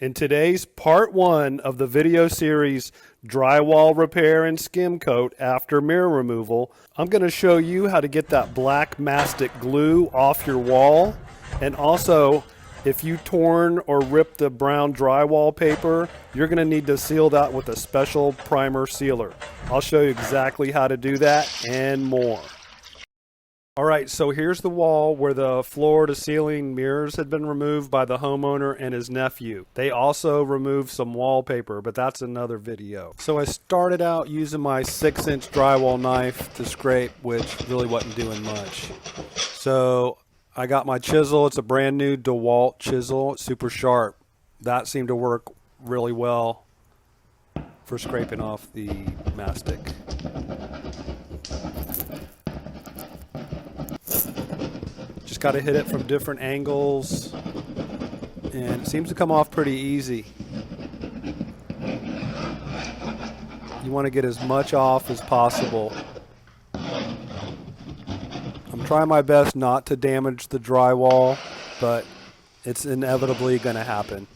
In today's part 1 of the video series Drywall Repair and Skim Coat After Mirror Removal, I'm going to show you how to get that black mastic glue off your wall, and also if you torn or ripped the brown drywall paper, you're going to need to seal that with a special primer sealer. I'll show you exactly how to do that and more. Alright, so here's the wall where the floor to ceiling mirrors had been removed by the homeowner and his nephew. They also removed some wallpaper, but that's another video. So I started out using my 6-inch drywall knife to scrape, which really wasn't doing much. So I got my chisel. It's a brand new DeWalt chisel. It's super sharp. That seemed to work really well for scraping off the mastic. Just got to hit it from different angles, and it seems to come off pretty easy. You want to get as much off as possible. I'm trying my best not to damage the drywall, but it's inevitably going to happen.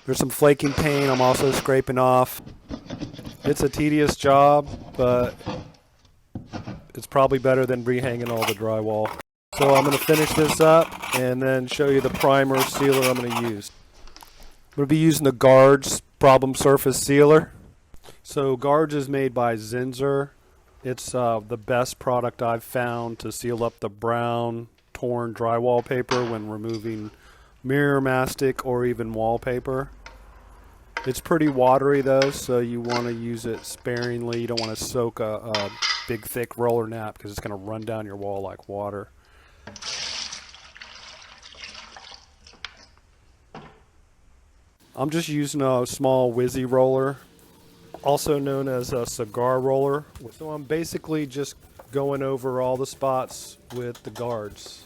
There's some flaking paint I'm also scraping off. It's a tedious job, but it's probably better than rehanging all the drywall. So I'm going to finish this up and then show you the primer sealer I'm going to use. I'm going to be using the Gardz Problem Surface Sealer. So Gardz is made by Zinsser. It's the best product I've found to seal up the brown torn drywall paper when removing mirror mastic or even wallpaper. It's pretty watery though, so you want to use it sparingly. You don't want to soak a big thick roller nap because it's going to run down your wall like water. I'm just using a small whizzy roller, also known as a cigar roller. So I'm basically just going over all the spots with the Gardz.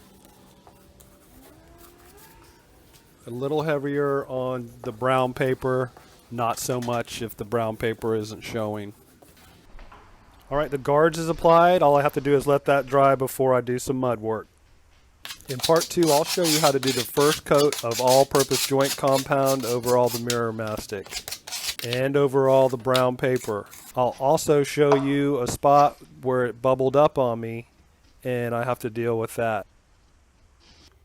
A little heavier on the brown paper, not so much if the brown paper isn't showing. Alright, the Gardz is applied. All I have to do is let that dry before I do some mud work. In part 2, I'll show you how to do the first coat of all-purpose joint compound over all the mirror mastic and over all the brown paper. I'll also show you a spot where it bubbled up on me and I have to deal with that.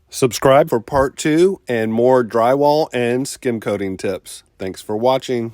Subscribe for part 2 and more drywall and skim coating tips. Thanks for watching.